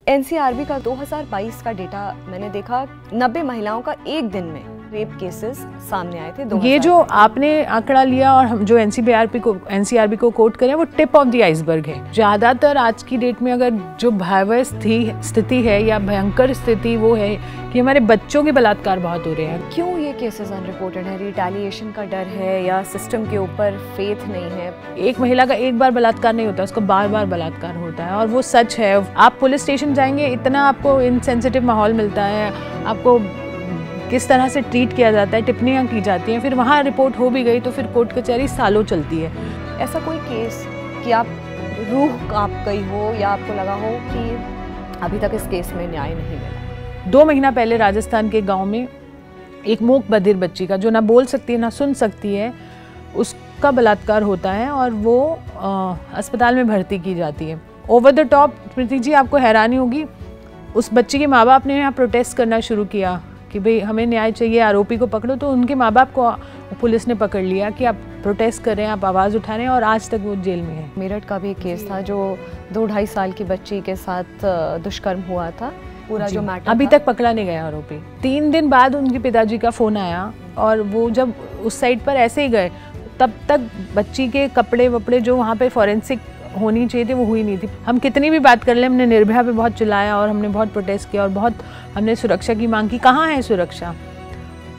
NCRB का 2022 का data मैंने देखा, 90 महिलाओं का एक दिन में रेप केसेस सामने आए थे। ये जो आपने आंकड़ा लिया और हम जो एनसीआरबी को कोट करें वो टिप ऑफ द आइसबर्ग है। ज़्यादातर आज की डेट में अगर जो भयावह स्थिति है या भयंकर स्थिति वो है कि हमारे बच्चों के बलात्कार बहुत हो रहे हैं। क्यों ये केसेस अनरिपोर्टेड है? रिटेलिएशन का डर है या सिस्टम के ऊपर फेथ नहीं है? एक महिला का एक बार बलात्कार नहीं होता, उसका बार बार बलात्कार होता है और वो सच है। आप पुलिस स्टेशन जाएंगे, इतना आपको इनसेंसिटिव माहौल मिलता है, आपको किस तरह से ट्रीट किया जाता है, टिप्पणियाँ की जाती हैं, फिर वहाँ रिपोर्ट हो भी गई तो फिर कोर्ट कचहरी सालों चलती है। ऐसा कोई केस कि आप रूह कांप गई हो या आपको लगा हो कि अभी तक इस केस में न्याय नहीं मिला? 2 महीना पहले राजस्थान के गांव में एक मूक बधिर बच्ची का, जो ना बोल सकती है ना सुन सकती है, उसका बलात्कार होता है और वो अस्पताल में भर्ती की जाती है। Over the top Preeti ji, आपको हैरानी होगी, उस बच्ची के माँ बाप ने यहाँ प्रोटेस्ट करना शुरू किया कि भाई हमें न्याय चाहिए, आरोपी को पकड़ो। तो उनके माँ बाप को पुलिस ने पकड़ लिया कि आप प्रोटेस्ट कर रहे हैं, आप आवाज़ उठा रहे हैं, और आज तक वो जेल में है। मेरठ का भी एक केस था जो 2-2.5 साल की बच्ची के साथ दुष्कर्म हुआ था। पूरा जो मैटर अभी तक पकड़ा नहीं गया आरोपी। 3 दिन बाद उनके पिताजी का फ़ोन आया और वो जब उस साइट पर ऐसे ही गए, तब तक बच्ची के कपड़े वपड़े जो वहाँ पे फॉरेंसिक होनी चाहिए थी वो हुई नहीं थी। हम कितनी भी बात कर लें, हमने निर्भया पे बहुत चिल्लाया और हमने बहुत प्रोटेस्ट किया और बहुत हमने सुरक्षा की मांग की। कहाँ है सुरक्षा?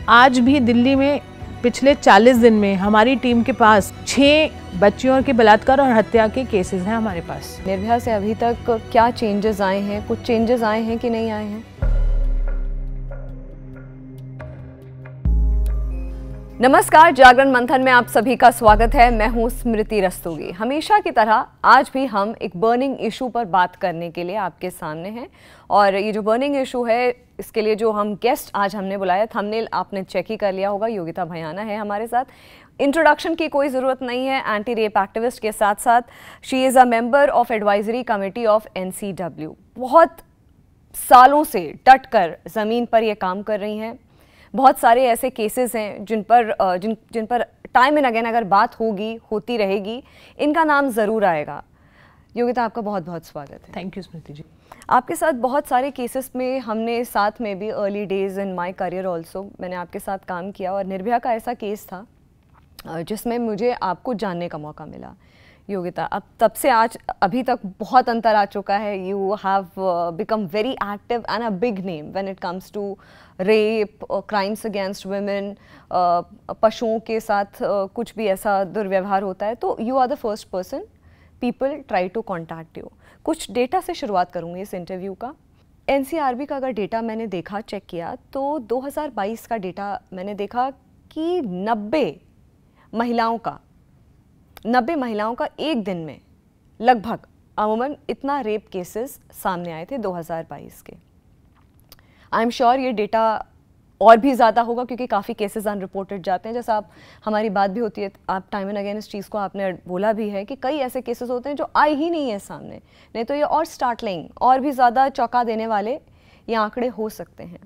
आज भी दिल्ली में पिछले 40 दिन में हमारी टीम के पास 6 बच्चियों के बलात्कार और हत्या के केसेस हैं हमारे पास। निर्भया से अभी तक क्या चेंजेस आए हैं? कुछ चेंजेस आए हैं कि नहीं आए हैं? नमस्कार, जागरण मंथन में आप सभी का स्वागत है। मैं हूं स्मृति रस्तोगी। हमेशा की तरह आज भी हम एक बर्निंग इशू पर बात करने के लिए आपके सामने हैं, और ये जो बर्निंग इशू है इसके लिए जो हम गेस्ट आज हमने बुलाया, थंबनेल आपने चेक ही कर लिया होगा, योगिता भयाना है हमारे साथ। इंट्रोडक्शन की कोई ज़रूरत नहीं है। एंटी रेप एक्टिविस्ट के साथ साथ she is a member of advisory committee of NCW। बहुत सालों से डट कर ज़मीन पर ये काम कर रही हैं। बहुत सारे ऐसे केसेस हैं जिन पर टाइम एंड अगेन अगर बात होती रहेगी, इनका नाम ज़रूर आएगा। योगिता, आपका बहुत बहुत स्वागत है। थैंक यू स्मृति जी। आपके साथ बहुत सारे केसेस में हमने साथ में भी early days in my career also मैंने आपके साथ काम किया, और निर्भया का ऐसा केस था जिसमें मुझे आपको जानने का मौका मिला। योगिता, अब तब से आज अभी तक बहुत अंतर आ चुका है। You have become very active and a big name when it comes to rape, crimes against women, पशुओं के साथ कुछ भी ऐसा दुर्व्यवहार होता है तो you are the first person people try to contact you. कुछ डेटा से शुरुआत करूँगी इस इंटरव्यू का। एनसीआरबी का अगर डेटा मैंने देखा, चेक किया, तो 2022 का डेटा मैंने देखा कि 90 महिलाओं का एक दिन में लगभग अमूमन इतना रेप केसेस सामने आए थे 2022 के। आई एम श्योर ये डेटा और भी ज़्यादा होगा क्योंकि काफ़ी केसेस अनरिपोर्टेड जाते हैं। जैसा आप हमारी बात भी होती है, आप टाइम एंड अगेन इस चीज़ को आपने बोला भी है कि कई ऐसे केसेस होते हैं जो आए ही नहीं है सामने, नहीं तो ये और स्टार्टलिंग और भी ज़्यादा चौंका देने वाले ये आंकड़े हो सकते हैं।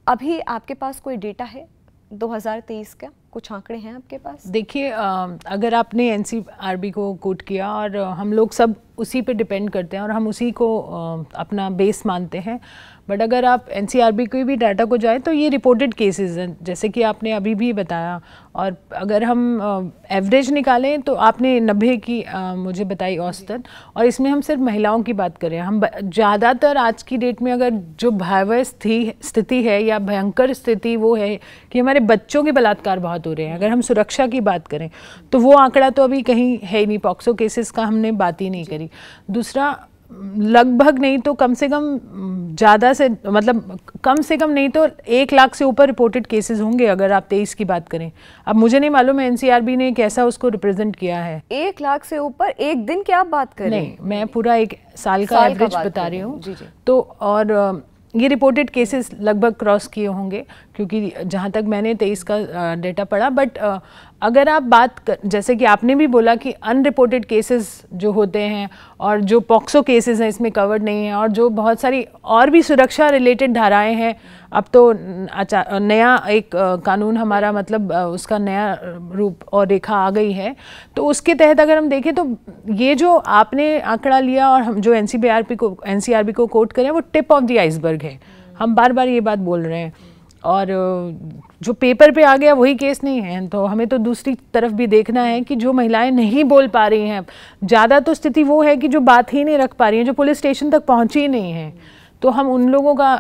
अभी आपके पास कोई डेटा है 2023 का? कुछ आंकड़े हैं आपके पास? देखिए, अगर आपने एनसीआरबी को कोट किया और हम लोग सब उसी पे डिपेंड करते हैं और हम उसी को अपना बेस मानते हैं, बट अगर आप एनसीआरबी के भी डाटा को जाए तो ये रिपोर्टेड केसेस हैं जैसे कि आपने अभी भी बताया, और अगर हम एवरेज निकालें तो आपने 90 की मुझे बताई औसतन, और इसमें हम सिर्फ महिलाओं की बात करें। हम ज़्यादातर आज की डेट में अगर जो भयावह स्थिति है या भयंकर स्थिति वो है कि हमारे बच्चों के बलात्कार बहुत हो रहे हैं। अगर हम सुरक्षा की बात करें तो वो आंकड़ा तो अभी कहीं है ही नहीं, पॉक्सो केसेस का हमने बात ही नहीं करी। दूसरा, लगभग नहीं तो कम से कम ज़्यादा से मतलब कम से कम नहीं तो 1 लाख से ऊपर रिपोर्टेड केसेस होंगे अगर आप 23 की बात करें। अब मुझे नहीं मालूम है एनसीआरबी ने कैसा उसको रिप्रेजेंट किया है। 1 लाख से ऊपर एक दिन की आप बात करें? नहीं, मैं पूरा 1 साल का एवरेज बता रही हूँ। तो और ये रिपोर्टेड केसेस लगभग क्रॉस किए होंगे क्योंकि जहाँ तक मैंने 23 का डेटा पढ़ा। बट अगर आप जैसे कि आपने भी बोला कि अनरिपोर्टेड केसेस जो होते हैं और जो पॉक्सो केसेस हैं इसमें कवर्ड नहीं है, और जो बहुत सारी और भी सुरक्षा रिलेटेड धाराएं हैं, अब तो नया एक कानून हमारा मतलब उसका नया रूप और रेखा आ गई है, तो उसके तहत अगर हम देखें तो ये जो आपने आंकड़ा लिया और हम जो एनसीआरबी को कोट करें वो टिप ऑफ द आइसबर्ग है। हम बार बार ये बात बोल रहे हैं, और जो पेपर पे आ गया वही केस नहीं है। तो हमें तो दूसरी तरफ भी देखना है कि जो महिलाएं नहीं बोल पा रही हैं, ज़्यादा तो स्थिति वो है कि जो बात ही नहीं रख पा रही हैं, जो पुलिस स्टेशन तक पहुंची ही नहीं है, तो हम उन लोगों का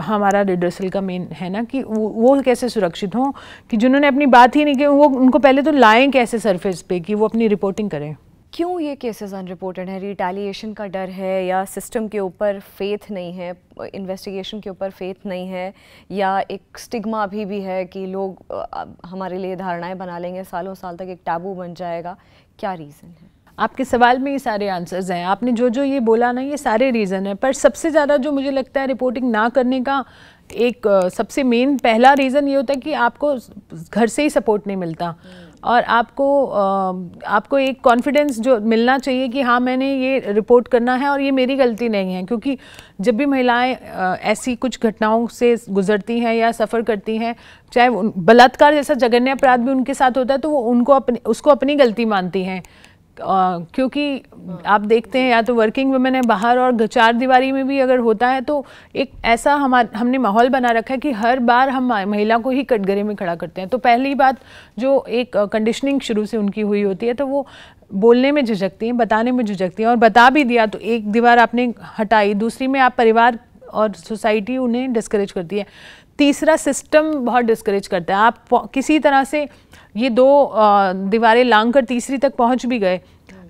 हमारा रिड्रेसल का मेन है ना कि वो कैसे सुरक्षित हों, कि जिन्होंने अपनी बात ही नहीं की वो उनको पहले तो लाएं कैसे सरफेस पे कि वो अपनी रिपोर्टिंग करें। क्यों ये केसेस अनरिपोर्टेड है? रिटेलिएशन का डर है, या सिस्टम के ऊपर फेथ नहीं है, इन्वेस्टिगेशन के ऊपर फेथ नहीं है, या एक स्टिग्मा अभी भी है कि लोग हमारे लिए धारणाएं बना लेंगे, सालों साल तक एक टैबू बन जाएगा? क्या रीज़न है? आपके सवाल में ये सारे आंसर्स हैं। आपने जो ये बोला ना, ये सारे रीज़न है, पर सबसे ज़्यादा जो मुझे लगता है रिपोर्टिंग ना करने का एक सबसे मेन पहला रीज़न ये होता है कि आपको घर से ही सपोर्ट नहीं मिलता, और आपको एक कॉन्फिडेंस जो मिलना चाहिए कि हाँ मैंने ये रिपोर्ट करना है और ये मेरी गलती नहीं है। क्योंकि जब भी महिलाएं ऐसी कुछ घटनाओं से गुजरती हैं या सफ़र करती हैं, चाहे बलात्कार जैसा जघन्य अपराध भी उनके साथ होता है, तो वो उसको अपनी गलती मानती हैं। क्योंकि आप देखते हैं या तो वर्किंग वुमेन है बाहर, और चार दीवारी में भी अगर होता है तो एक ऐसा हमने माहौल बना रखा है कि हर बार हम महिला को ही कटघरे में खड़ा करते हैं। तो पहली बात जो एक कंडीशनिंग शुरू से उनकी हुई होती है, तो वो बोलने में झिझकती हैं, बताने में झिझकती हैं, और बता भी दिया तो एक दीवार आपने हटाई, दूसरी में आप परिवार और सोसाइटी उन्हें डिस्करेज करती है, तीसरा सिस्टम बहुत डिस्करेज करता है। आप किसी तरह से ये दो दीवारें लांग कर तीसरी तक पहुंच भी गए,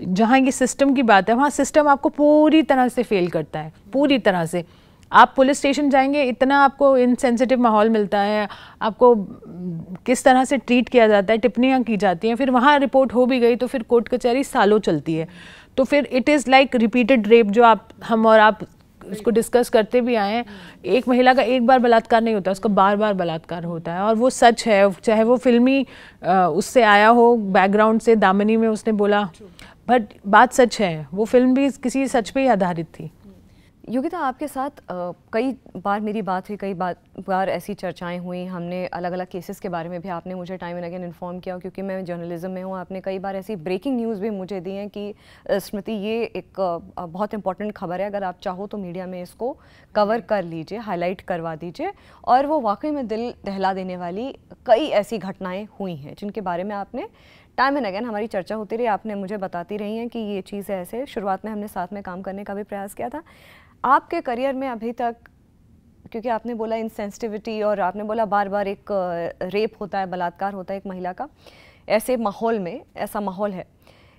जहाँ ये सिस्टम की बात है वहाँ सिस्टम आपको पूरी तरह से फेल करता है, पूरी तरह से। आप पुलिस स्टेशन जाएंगे, इतना आपको इनसेंसिटिव माहौल मिलता है, आपको किस तरह से ट्रीट किया जाता है, टिप्पणियाँ की जाती हैं, फिर वहाँ रिपोर्ट हो भी गई तो फिर कोर्ट कचहरी सालों चलती है। तो फिर it is like repeated rape, जो हम और आप उसको डिस्कस करते भी आए हैं। एक महिला का एक बार बलात्कार नहीं होता, उसका बार बार बलात्कार होता है, और वो सच है, चाहे वो फिल्मी उससे आया हो बैकग्राउंड से, दामिनी में उसने बोला, बट बात सच है, वो फिल्म भी किसी सच पे ही आधारित थी। योगिता, आपके साथ कई बार मेरी बात हुई, कई बार ऐसी चर्चाएं हुई, हमने अलग अलग केसेस के बारे में भी आपने मुझे टाइम एंड अगेन इन्फॉर्म किया, क्योंकि मैं जर्नलिज्म में हूँ। आपने कई बार ऐसी ब्रेकिंग न्यूज़ भी मुझे दी हैं कि स्मृति ये एक बहुत इंपॉर्टेंट खबर है, अगर आप चाहो तो मीडिया में इसको कवर कर लीजिए, हाईलाइट करवा दीजिए। और वो वाकई में दिल दहला देने वाली कई ऐसी घटनाएँ हुई हैं जिनके बारे में आपने टाइम एंड अगेन, हमारी चर्चा होती रही, आपने मुझे बताती रही हैं कि ये चीज़ ऐसे। शुरुआत में हमने साथ में काम करने का भी प्रयास किया था। आपके करियर में अभी तक, क्योंकि आपने बोला इंसेंसिटिविटी, और आपने बोला बार बार एक रेप होता है, बलात्कार होता है एक महिला का, ऐसे माहौल में, ऐसा माहौल है,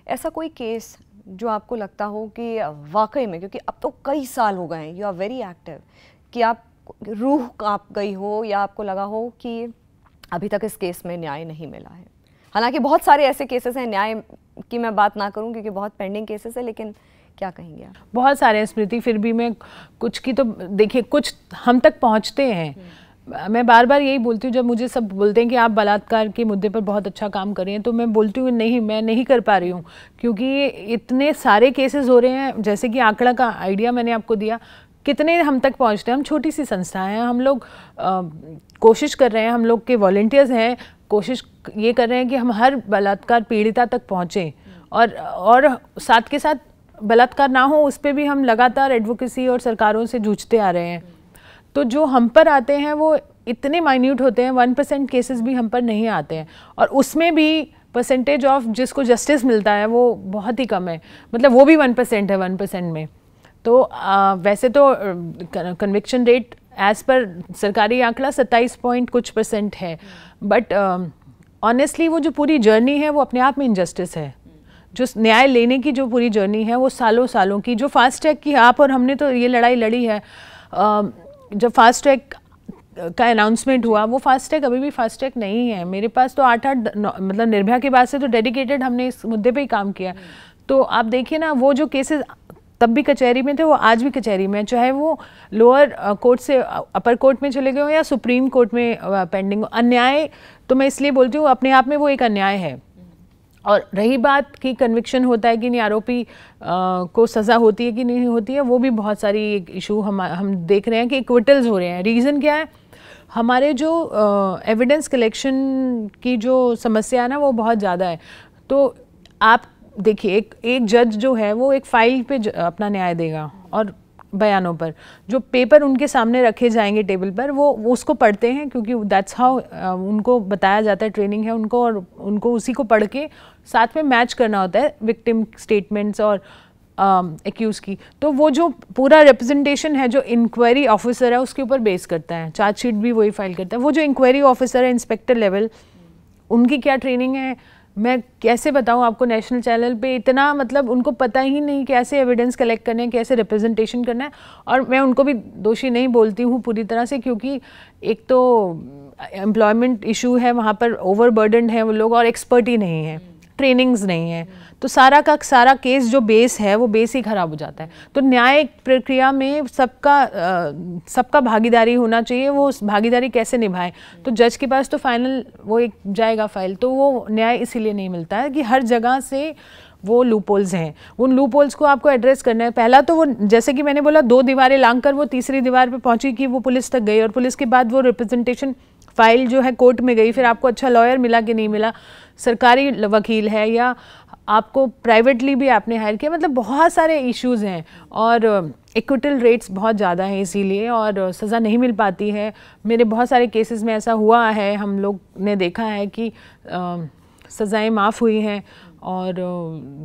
ऐसा कोई केस जो आपको लगता हो कि वाकई में, क्योंकि अब तो कई साल हो गए हैं, यू आर वेरी एक्टिव, कि आप रूह कांप गई हो या आपको लगा हो कि अभी तक इस केस में न्याय नहीं मिला है? हालांकि बहुत सारे ऐसे केसेस हैं, न्याय की मैं बात ना करूं क्योंकि बहुत पेंडिंग केसेस है, लेकिन क्या कहेंगे आप? बहुत सारे हैं स्मृति, फिर भी मैं कुछ की तो देखिए, कुछ हम तक पहुंचते हैं। मैं बार बार यही बोलती हूँ, जब मुझे सब बोलते हैं कि आप बलात्कार के मुद्दे पर बहुत अच्छा काम कर रही हैं, तो मैं बोलती हूँ नहीं, मैं नहीं कर पा रही हूँ, क्योंकि इतने सारे केसेस हो रहे हैं। जैसे कि आंकड़ा का आइडिया मैंने आपको दिया, कितने हम तक पहुँचते हैं। हम छोटी सी संस्था हैं, हम लोग कोशिश कर रहे हैं, हम लोग के वॉलंटियर्स हैं, कोशिश ये कर रहे हैं कि हम हर बलात्कार पीड़िता तक पहुँचें, और साथ के साथ बलात्कार ना हो उस पर भी हम लगातार एडवोकेसी और सरकारों से जूझते आ रहे हैं। तो जो हम पर आते हैं वो इतने माइन्यूट होते हैं, 1% केसेस भी हम पर नहीं आते हैं, और उसमें भी परसेंटेज ऑफ जिसको जस्टिस मिलता है वो बहुत ही कम है, मतलब वो भी 1% है 1% में। तो वैसे तो कन्विक्शन रेट एज पर सरकारी आंकड़ा 27% है, बट ऑनेस्टली वो जो पूरी जर्नी है वो अपने आप में इनजस्टिस है। जो न्याय लेने की जो पूरी जर्नी है वो सालों सालों की, जो फास्ट ट्रैक की आप और हमने तो ये लड़ाई लड़ी है। जब फास्ट ट्रैक का अनाउंसमेंट हुआ, वो फास्ट ट्रैक अभी भी फास्ट ट्रैक नहीं है। मेरे पास तो 8-8 मतलब निर्भया के बाद से तो डेडिकेटेड हमने इस मुद्दे पे ही काम किया। तो आप देखिए ना, वो जो केसेस तब भी कचहरी में थे, वो आज भी कचहरी में, चाहे वो लोअर कोर्ट से अपर कोर्ट में चले गए हो या सुप्रीम कोर्ट में पेंडिंग हो। अन्याय तो मैं इसलिए बोलती हूँ, अपने आप में वो एक अन्याय है। और रही बात कि कन्विक्शन होता है कि नहीं, आरोपी को सज़ा होती है कि नहीं होती है, वो भी बहुत सारी एक इशू हम देख रहे हैं कि एक्विटल्स हो रहे हैं। रीज़न क्या है, हमारे जो एविडेंस कलेक्शन की जो समस्या है ना, वो बहुत ज़्यादा है। तो आप देखिए, एक जज जो है वो एक फ़ाइल पे अपना न्याय देगा और बयानों पर जो पेपर उनके सामने रखे जाएंगे टेबल पर, वो उसको पढ़ते हैं, क्योंकि दैट्स हाउ उनको बताया जाता है, ट्रेनिंग है उनको, और उनको उसी को पढ़ के साथ में मैच करना होता है विक्टिम स्टेटमेंट्स और एक्यूज़ की। तो वो जो पूरा रिप्रेजेंटेशन है जो इंक्वायरी ऑफिसर है उसके ऊपर बेस करता है, चार्जशीट भी वही फाइल करता है। वो जो इंक्वायरी ऑफिसर है, इंस्पेक्टर लेवल, उनकी क्या ट्रेनिंग है मैं कैसे बताऊं आपको। नेशनल चैनल पे इतना, मतलब उनको पता ही नहीं कैसे एविडेंस कलेक्ट करना है, कैसे रिप्रेजेंटेशन करना है। और मैं उनको भी दोषी नहीं बोलती हूँ पूरी तरह से, क्योंकि एक तो एम्प्लॉयमेंट इशू है वहाँ पर, ओवरबर्डन्ड है वो लोग, और एक्सपर्ट ही नहीं है, ट्रेनिंग्स नहीं है, तो सारा का सारा केस जो बेस है वो बेस ही खराब हो जाता है। तो न्याय प्रक्रिया में सबका भागीदारी होना चाहिए। वो भागीदारी कैसे निभाए, तो जज के पास तो फाइनल वो एक जाएगा फाइल, तो वो न्याय इसीलिए नहीं मिलता है कि हर जगह से वो लूपहोल्स हैं। उन लूपहोल्स को आपको एड्रेस करना है। पहला तो वो, जैसे कि मैंने बोला, 2 दीवारें लांघ कर वो तीसरी दीवार पे पहुंची कि वो पुलिस तक गई, और पुलिस के बाद वो रिप्रेजेंटेशन फाइल जो है कोर्ट में गई। फिर आपको अच्छा लॉयर मिला कि नहीं मिला, सरकारी वकील है या आपको प्राइवेटली भी आपने हायर किया, मतलब बहुत सारे इश्यूज़ हैं। और इक्विटल रेट्स बहुत ज़्यादा हैं इसीलिए, और सज़ा नहीं मिल पाती है। मेरे बहुत सारे केसेस में ऐसा हुआ है, हम लोग ने देखा है कि सज़ाएं माफ़ हुई हैं और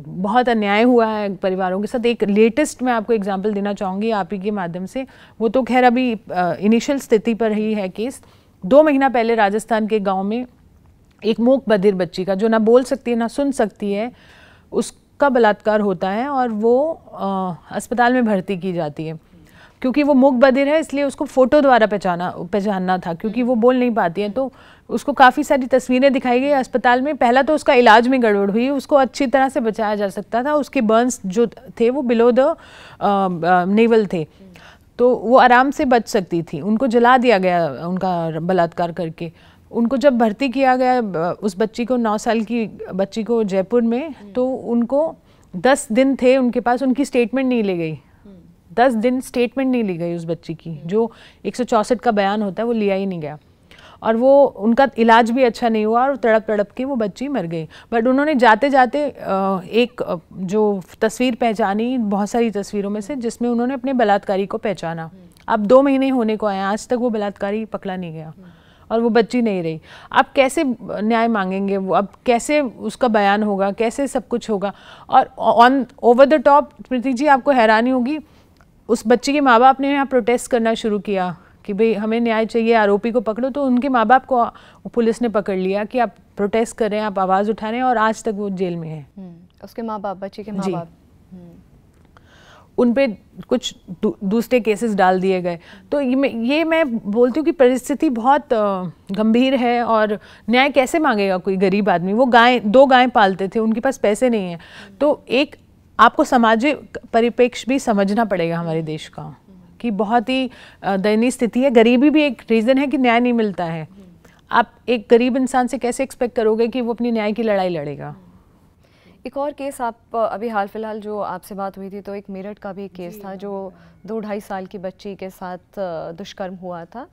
बहुत अन्याय हुआ है परिवारों के साथ। एक लेटेस्ट मैं आपको एग्जांपल देना चाहूँगी आप ही के माध्यम से। वो तो खैर अभी इनिशियल स्थिति पर ही है केस। 2 महीना पहले राजस्थान के गांव में एक मूक बधिर बच्ची का, जो ना बोल सकती है ना सुन सकती है, उसका बलात्कार होता है और वो अस्पताल में भर्ती की जाती है। क्योंकि वो मूक बधिर है इसलिए उसको फ़ोटो द्वारा पहचानना था, क्योंकि वो बोल नहीं पाती है। तो उसको काफ़ी सारी तस्वीरें दिखाई गई अस्पताल में। पहला तो उसका इलाज में गड़बड़ हुई, उसको अच्छी तरह से बचाया जा सकता था। उसके बर्न्स जो थे वो बिलो द नेवल थे, तो वो आराम से बच सकती थी। उनको जला दिया गया उनका बलात्कार करके। उनको जब भर्ती किया गया उस बच्ची को, 9 साल की बच्ची को जयपुर में, तो उनको 10 दिन थे उनके पास, उनकी स्टेटमेंट नहीं ली गई। 10 दिन स्टेटमेंट नहीं ली गई उस बच्ची की। जो 164 का बयान होता है वो लिया ही नहीं गया, और वो उनका इलाज भी अच्छा नहीं हुआ और तड़प तड़प के वो बच्ची मर गई। बट उन्होंने जाते जाते एक जो तस्वीर पहचानी बहुत सारी तस्वीरों में से, जिसमें उन्होंने अपने बलात्कारी को पहचाना। अब 2 महीने होने को आए, आज तक वो बलात्कारी पकड़ा नहीं गया और वो बच्ची नहीं रही। आप कैसे न्याय मांगेंगे, वो अब कैसे उसका बयान होगा, कैसे सब कुछ होगा। और on over the top Preeti ji, आपको हैरानी होगी, उस बच्ची के माँ बाप ने यहाँ प्रोटेस्ट करना शुरू किया कि भाई हमें न्याय चाहिए, आरोपी को पकड़ो। तो उनके माँ बाप को पुलिस ने पकड़ लिया कि आप प्रोटेस्ट कर रहे हैं, आप आवाज़ उठा रहे हैं, और आज तक वो जेल में है। उसके माँ बाप, बच्ची के माँ बाप, उन पे कुछ दूसरे केसेस डाल दिए गए। तो ये मैं बोलती हूँ कि परिस्थिति बहुत गंभीर है। और न्याय कैसे मांगेगा कोई गरीब आदमी? वो 2 गायें पालते थे, उनके पास पैसे नहीं है। तो एक आपको सामाजिक परिप्रेक्ष्य भी समझना पड़ेगा हमारे देश का, कि बहुत ही दयनीय स्थिति है। गरीबी भी एक रीज़न है कि न्याय नहीं मिलता है। आप एक गरीब इंसान से कैसे एक्सपेक्ट करोगे कि वो अपनी न्याय की लड़ाई लड़ेगा? एक और केस आप अभी हाल फिलहाल जो आपसे बात हुई थी, तो एक मेरठ का भी केस था जो 2-2.5 साल की बच्ची के साथ दुष्कर्म हुआ था,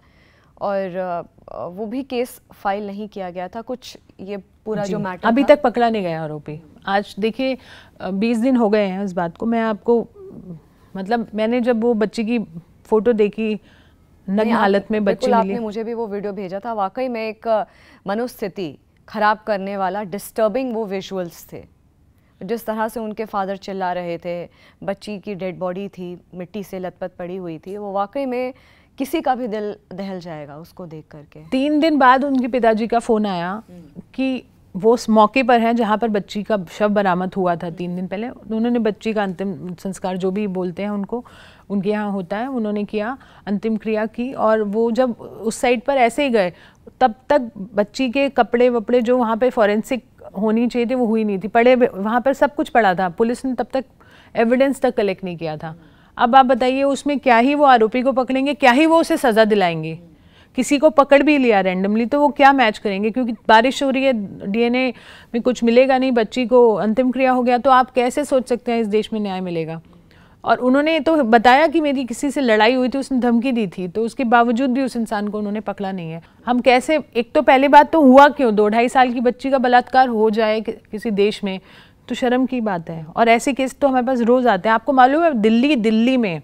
और वो भी केस फाइल नहीं किया गया था। कुछ ये पूरा जो मैटर अभी तक पकड़ा नहीं गया आरोपी। आज देखिए 20 दिन हो गए हैं इस बात को। मैं आपको, मतलब मैंने जब वो बच्ची की फ़ोटो देखी नग्न हालत में बच्ची मिली, आपने मुझे भी वो वीडियो भेजा था। वाकई में एक मनोस्थिति खराब करने वाला, डिस्टर्बिंग वो विजुअल्स थे। जिस तरह से उनके फादर चिल्ला रहे थे, बच्ची की डेड बॉडी थी, मिट्टी से लथपथ पड़ी हुई थी, वो वाकई में किसी का भी दिल दहल जाएगा उसको देख करके। 3 दिन बाद उनके पिताजी का फ़ोन आया कि वो उस मौके पर हैं जहाँ पर बच्ची का शव बरामद हुआ था 3 दिन पहले। उन्होंने बच्ची का अंतिम संस्कार, जो भी बोलते हैं उनको, उनके यहाँ होता है, उन्होंने किया, अंतिम क्रिया की। और वो जब उस साइड पर ऐसे ही गए, तब तक बच्ची के कपड़े वपड़े जो वहाँ पे फॉरेंसिक होनी चाहिए थी वो हुई नहीं थी, पड़े वहाँ पर सब कुछ पड़ा था। पुलिस ने तब तक एविडेंस तक कलेक्ट नहीं किया था। अब आप बताइए उसमें क्या ही वो आरोपी को पकड़ेंगे, क्या ही वो उसे सज़ा दिलाएंगे। किसी को पकड़ भी लिया रैंडमली तो वो क्या मैच करेंगे, क्योंकि बारिश हो रही है, डीएनए में कुछ मिलेगा नहीं, बच्ची को अंतिम क्रिया हो गया, तो आप कैसे सोच सकते हैं इस देश में न्याय मिलेगा। और उन्होंने तो बताया कि मेरी किसी से लड़ाई हुई थी, उसने धमकी दी थी, तो उसके बावजूद भी उस इंसान को उन्होंने पकड़ा नहीं है। हम कैसे, एक तो पहली बात तो हुआ क्यों 2-2.5 साल की बच्ची का बलात्कार हो जाए किसी देश में, तो शर्म की बात है। और ऐसे केस तो हमारे पास रोज़ आते हैं। आपको मालूम है दिल्ली में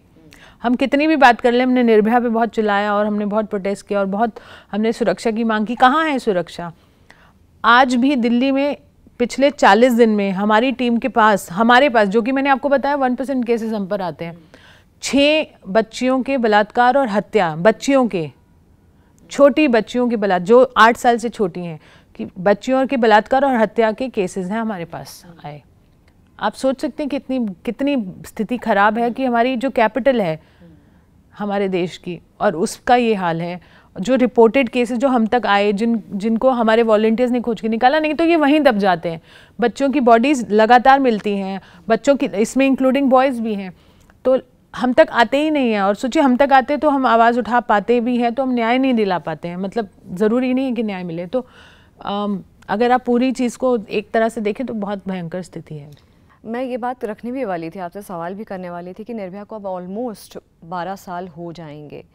हम कितनी भी बात कर लें, हमने निर्भया पे बहुत चिल्लाया और हमने बहुत प्रोटेस्ट किया और बहुत हमने सुरक्षा की मांग की, कहाँ है सुरक्षा? आज भी दिल्ली में पिछले 40 दिन में हमारी टीम के पास, हमारे पास, जो कि मैंने आपको बताया 1% केसेस हम पर आते हैं, 6 बच्चियों के बलात्कार और हत्या, बच्चियों के, छोटी बच्चियों के बलात्कार जो 8 साल से छोटी हैं, कि बच्चियों के बलात्कार और हत्या के केसेस हैं हमारे पास आए। आप सोच सकते हैं कितनी स्थिति खराब है कि हमारी जो कैपिटल है हमारे देश की, और उसका ये हाल है। जो रिपोर्टेड केसेस जो हम तक आए, जिनको हमारे वॉलंटियर्स ने खोज के निकाला, नहीं तो ये वहीं दब जाते हैं। बच्चों की बॉडीज़ लगातार मिलती हैं, बच्चों की, इसमें इंक्लूडिंग बॉयज़ भी हैं, तो हम तक आते ही नहीं हैं। और सोचिए हम तक आते तो हम आवाज़ उठा पाते भी हैं, तो हम न्याय नहीं दिला पाते हैं। मतलब ज़रूरी नहीं है कि न्याय मिले। तो अगर आप पूरी चीज़ को एक तरह से देखें तो बहुत भयंकर स्थिति है। मैं ये बात रखने भी वाली थी, आपसे सवाल भी करने वाली थी कि निर्भया को अब ऑलमोस्ट 12 साल हो जाएंगे।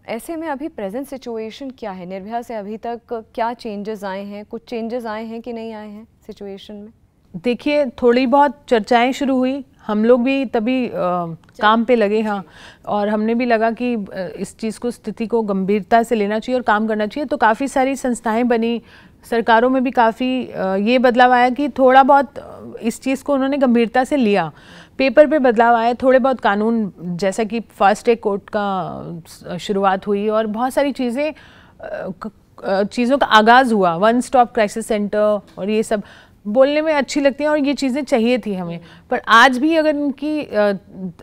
ऐसे में अभी प्रेजेंट सिचुएशन क्या है? निर्भया से अभी तक क्या चेंजेस आए हैं? कुछ चेंजेस आए हैं कि नहीं आए हैं सिचुएशन में? देखिए, थोड़ी बहुत चर्चाएं शुरू हुई, हम लोग भी तभी काम पे लगे। हाँ, और हमने भी लगा कि इस चीज़ को, स्थिति को गंभीरता से लेना चाहिए और काम करना चाहिए। तो काफ़ी सारी संस्थाएं बनी, सरकारों में भी काफ़ी ये बदलाव आया कि थोड़ा बहुत इस चीज़ को उन्होंने गंभीरता से लिया। पेपर पे बदलाव आए, थोड़े बहुत कानून, जैसा कि फास्ट ट्रैक कोर्ट का शुरुआत हुई और बहुत सारी चीज़ों का आगाज़ हुआ। 1 स्टॉप क्राइसिस सेंटर और ये सब बोलने में अच्छी लगती हैं और ये चीज़ें चाहिए थी हमें, पर आज भी अगर उनकी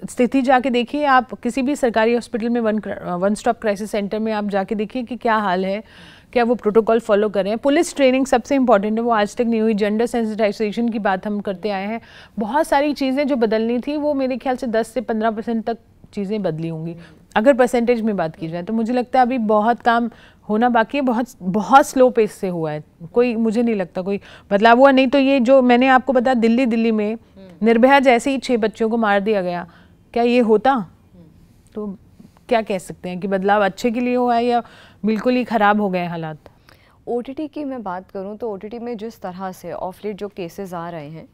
स्थिति जाके देखिए, आप किसी भी सरकारी हॉस्पिटल में 1 स्टॉप क्राइसिस सेंटर में आप जाके देखिए कि क्या हाल है, क्या वो प्रोटोकॉल फॉलो कर रहे हैं। पुलिस ट्रेनिंग सबसे इंपॉर्टेंट है, वो आज तक नहीं हुई। जेंडर सेंसिटाइजेशन की बात हम करते आए हैं। बहुत सारी चीज़ें जो बदलनी थी वो मेरे ख्याल से 10 से 15% तक चीज़ें बदली होंगी अगर परसेंटेज में बात की जाए। तो मुझे लगता है अभी बहुत काम होना बाकी है, बहुत स्लो पेस से हुआ है। मुझे नहीं लगता कोई बदलाव हुआ। नहीं तो ये जो मैंने आपको बताया, दिल्ली में निर्भया जैसे ही 6 बच्चों को मार दिया गया, क्या ये होता? तो क्या कह सकते हैं कि बदलाव अच्छे के लिए हुआ है या बिल्कुल ही ख़राब हो गए हालात। ओटीटी की मैं बात करूं तो ओटीटी में जिस तरह से ऑफ लेट जो केसेस आ रहे हैं,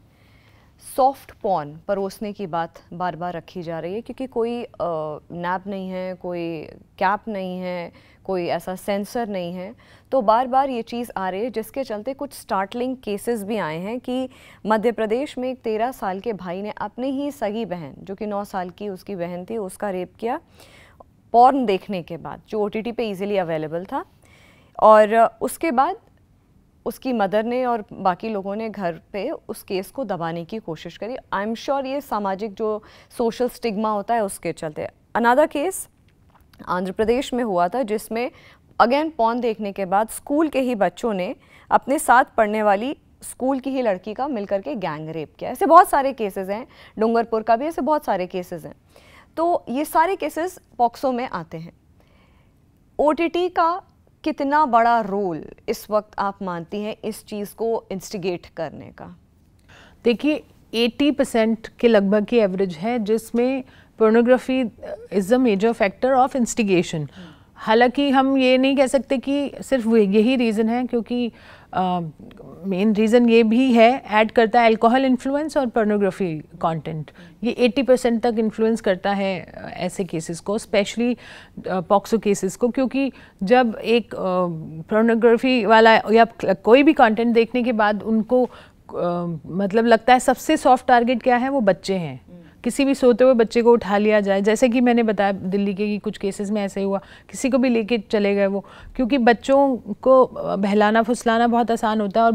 सॉफ्ट पॉर्न परोसने की बात बार बार रखी जा रही है, क्योंकि कोई नैप नहीं है, कोई कैप नहीं है, कोई ऐसा सेंसर नहीं है, तो बार बार ये चीज़ आ रही है, जिसके चलते कुछ स्टार्टलिंग केसेस भी आए हैं कि मध्य प्रदेश में एक 13 साल के भाई ने अपनी ही सगी बहन, जो कि 9 साल की उसकी बहन थी, उसका रेप किया पॉर्न देखने के बाद, जो ओटीटी पे इजीली अवेलेबल था। और उसके बाद उसकी मदर ने और बाकी लोगों ने घर पे उस केस को दबाने की कोशिश करी। आई एम श्योर ये सामाजिक जो सोशल स्टिग्मा होता है उसके चलते। अनदर केस आंध्र प्रदेश में हुआ था, जिसमें अगेन पॉर्न देखने के बाद स्कूल के ही बच्चों ने अपने साथ पढ़ने वाली स्कूल की ही लड़की का मिलकर के गैंग रेप किया। ऐसे बहुत सारे केसेस हैं, डूंगरपुर का भी ऐसे बहुत सारे केसेस हैं। तो ये सारे केसेस पॉक्सो में आते हैं। ओटीटी का कितना बड़ा रोल इस वक्त आप मानती हैं इस चीज़ को इंस्टिगेट करने का? देखिए, 80% के लगभग की एवरेज है जिसमें pornography is a major factor of instigation. हालांकि हम ये नहीं कह सकते कि सिर्फ यही रीज़न है, क्योंकि मेन रीज़न ये भी है, ऐड करता है अल्कोहल इन्फ्लुएंस और पोर्नोग्राफी कंटेंट। ये 80% तक इन्फ्लुएंस करता है ऐसे केसेस को, स्पेशली पॉक्सो केसेस को, क्योंकि जब एक पोर्नोग्राफी वाला या कोई भी कंटेंट देखने के बाद उनको मतलब लगता है सबसे सॉफ्ट टारगेट क्या है, वो बच्चे हैं। किसी भी सोते हुए बच्चे को उठा लिया जाए, जैसे कि मैंने बताया दिल्ली के कुछ केसेस में ऐसे हुआ, किसी को भी लेके चले गए वो, क्योंकि बच्चों को बहलाना फुसलाना बहुत आसान होता है और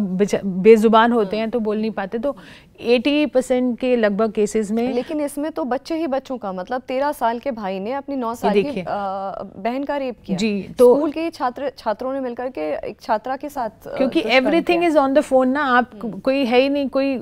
बेजुबान होते हैं तो बोल नहीं पाते। तो 80% के लगभग केसेस में। लेकिन इसमें तो बच्चे ही बच्चों का, मतलब 13 साल के भाई ने अपनी 9 साल की बहन का रेप किया जी, तो स्कूल के छात्रों ने मिलकर के एक छात्रा के साथ, क्योंकि everything is on the phone ना, आप कोई है ही नहीं, कोई